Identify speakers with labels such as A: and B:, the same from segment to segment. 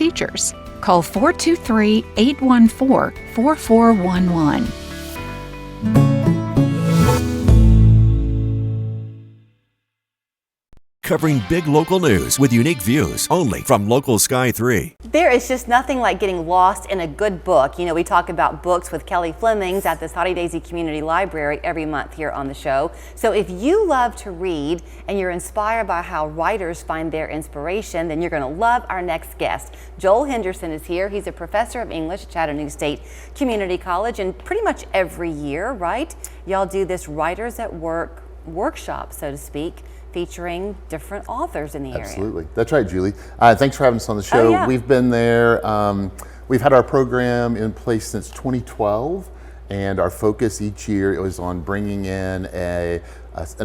A: teachers. Call 423-814-4411.
B: Covering big local news with unique views only from Local Sky 3.
C: There is just nothing like getting lost in a good book. You know, we talk about books with Kelly Flemings at the Soddy Daisy Community Library every month here on the show. So if you love to read and you're inspired by how writers find their inspiration, then you're going to love our next guest. Joel Henderson is here. He's a professor of English at Chattanooga State Community College, and pretty much every year, right, y'all do this Writers at Work workshop, so to speak, featuring different authors in the area.
D: Absolutely. That's right, Julie. Thanks for having us on the show.
C: Oh, yeah.
D: We've been there. We've had our program in place since 2012, and our focus each year was on bringing in an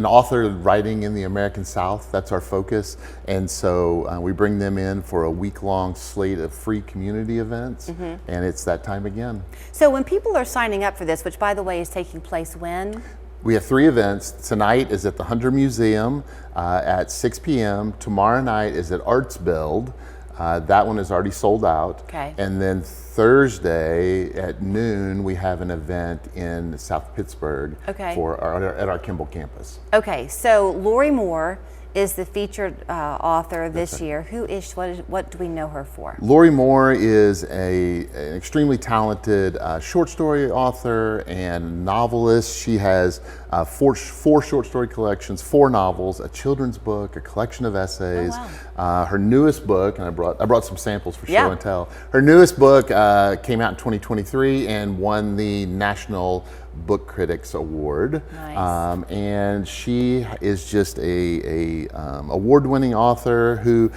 D: author writing in the American South. That's our focus. And so we bring them in for a week-long slate of free community events, and it's that time again.
C: So when people are signing up for this, which by the way is taking place when?
D: We have 3 events. Tonight is at the Hunter Museum at 6 p.m. Tomorrow night is at Arts Build. That one is already sold out.
C: Okay.
D: And then Thursday at noon, we have an event in South Pittsburgh at our Kimball campus.
C: Okay, so Lorrie Moore is the featured author this year. Who is, what do we know her for?
D: Lorrie Moore is an extremely talented short story author and novelist. She has four short story collections, 4 novels, a children's book, a collection of essays.
C: Oh, wow.
D: Her newest book, and I brought some samples for show and tell. Her newest book came out in 2023 and won the National Book Critics Award.
C: Nice.
D: And she is just a award-winning author who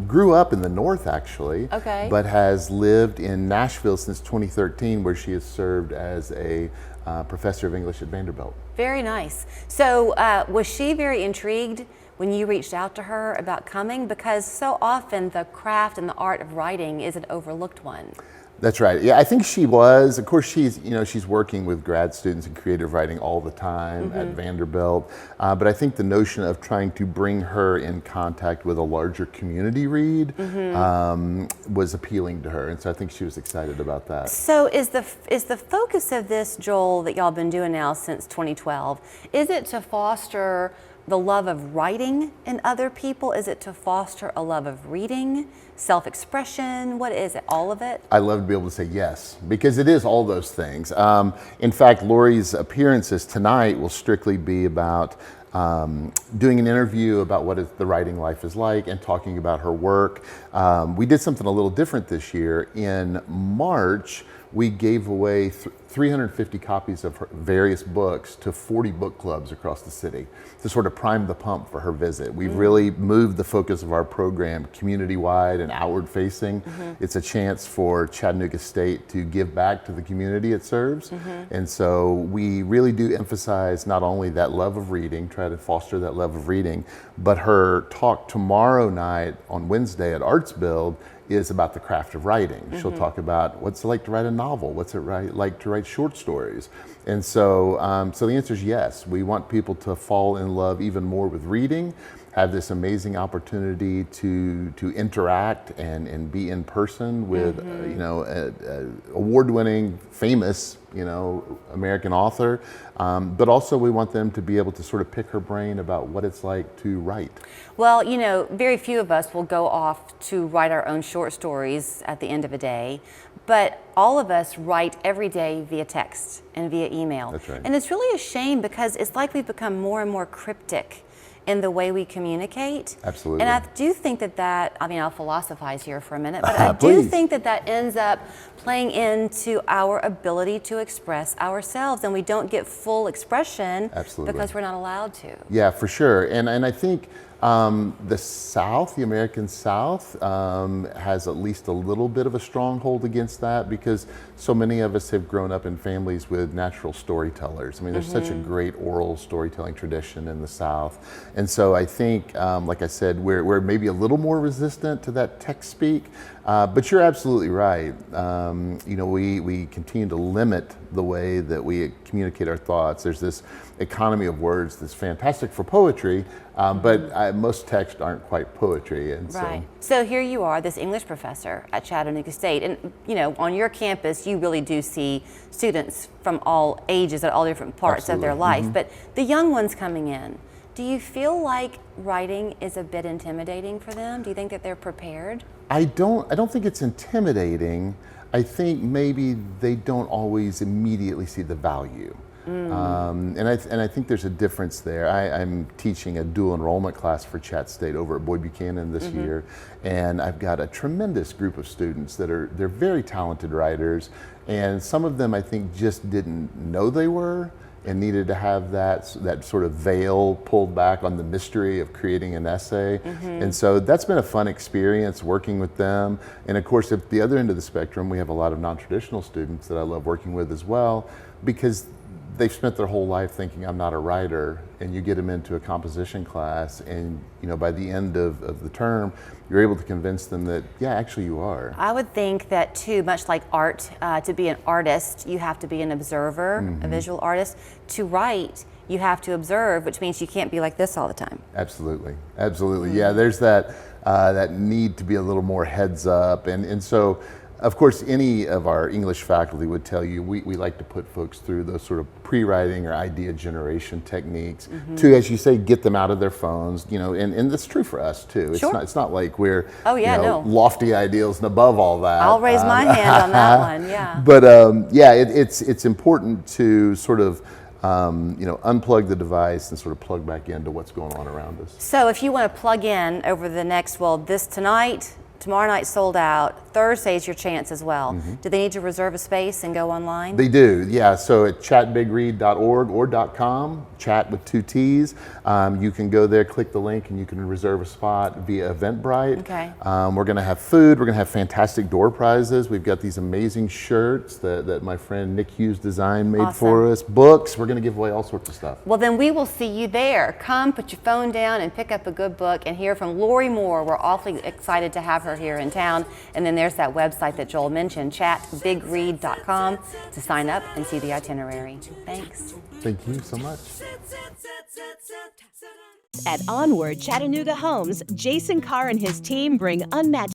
D: grew up in the North, actually, but has lived in Nashville since 2013, where she has served as a professor of English at Vanderbilt.
C: Very nice. So was she very intrigued when you reached out to her about coming? Because so often the craft and the art of writing is an overlooked one.
D: That's right. Yeah, I think she was. Of course, she's working with grad students in creative writing all the time at Vanderbilt. But I think the notion of trying to bring her in contact with a larger community read was appealing to her, and so I think she was excited about that.
C: So is the focus of this, Joel, that y'all been doing now since 2012, is it to foster the love of writing in other people? Is it to foster a love of reading, self-expression? What is it? All of it?
D: I love to be able to say yes, because it is all those things. In fact, Lorrie's appearances tonight will strictly be about doing an interview about what the writing life is like and talking about her work. We did something a little different this year. In March, we gave away 350 copies of her various books to 40 book clubs across the city to sort of prime the pump for her visit. We've really moved the focus of our program community-wide and outward-facing. It's a chance for Chattanooga State to give back to the community it serves. And so we really do emphasize not only that love of reading, try to foster that love of reading, but her talk tomorrow night on Wednesday at Arts Build is about the craft of writing. She'll talk about what's it like to write a novel, what's it like to write short stories. And so, so the answer is yes. We want people to fall in love even more with reading, have this amazing opportunity to interact and be in person with award-winning, famous, American author. But also we want them to be able to sort of pick her brain about what it's like to write.
C: Well, very few of us will go off to write our own short stories at the end of a day, but all of us write every day via text and via email.
D: That's right.
C: And it's really a shame because it's like we've become more and more cryptic in the way we communicate.
D: Absolutely.
C: And I do think that I'll philosophize here for a minute, but I do think that ends up playing into our ability to express ourselves, and we don't get full expression because we're not allowed to.
D: Yeah, for sure. And I think the South, the American South, has at least a little bit of a stronghold against that because so many of us have grown up in families with natural storytellers. I mean, there's such a great oral storytelling tradition in the South. And so I think, like I said, we're maybe a little more resistant to that text speak, but you're absolutely right. We continue to limit the way that we communicate our thoughts. There's this economy of words that's fantastic for poetry, but most texts aren't quite poetry, and
C: Right. So here you are, this English professor at Chattanooga State, and on your campus, you really do see students from all ages at all different parts of their life. But the young ones coming in, do you feel like writing is a bit intimidating for them? Do you think that they're prepared?
D: I don't think it's intimidating. I think maybe they don't always immediately see the value. And I think there's a difference there. I'm teaching a dual enrollment class for Chat State over at Boyd Buchanan this year, and I've got a tremendous group of students they're very talented writers, and some of them I think just didn't know they were and needed to have that sort of veil pulled back on the mystery of creating an essay. And so that's been a fun experience working with them. And of course, at the other end of the spectrum, we have a lot of non-traditional students that I love working with as well, because they've spent their whole life thinking I'm not a writer, and you get them into a composition class, and by the end of the term, you're able to convince them that, yeah, actually you are.
C: I would think that too, much like art, to be an artist, you have to be an observer, a visual artist. To write, you have to observe, which means you can't be like this all the time.
D: Absolutely, absolutely. Yeah, there's that need to be a little more heads up, and so. Of course, any of our English faculty would tell you we like to put folks through those sort of pre-writing or idea generation techniques to, as you say, get them out of their phones. And that's true for us too. It's not like we're lofty ideals and above all that.
C: I'll raise my hand on that one. Yeah.
D: But it's important to sort of unplug the device and sort of plug back into what's going on around us.
C: So if you want to plug in over the next, tomorrow night sold out. Thursday's your chance as well. Do they need to reserve a space and go online?
B: They do, yeah. So at chatbigread.org or .com, chat with 2 T's. You can go there, click the link, and you can reserve a spot via Eventbrite.
C: Okay.
B: We're going to have food. We're going to have fantastic door prizes. We've got these amazing shirts that my friend Nick Hughes Design made for us. Books. We're going to give away all sorts of stuff.
C: Well, then we will see you there. Come, put your phone down, and pick up a good book and hear from Lorrie Moore. We're awfully excited to have her here in town. And then there's that website that Joel mentioned, chatbigread.com, to sign up and see the itinerary. Thanks.
B: Thank you so much.
E: At Onward Chattanooga Homes, Jason Carr and his team bring unmatched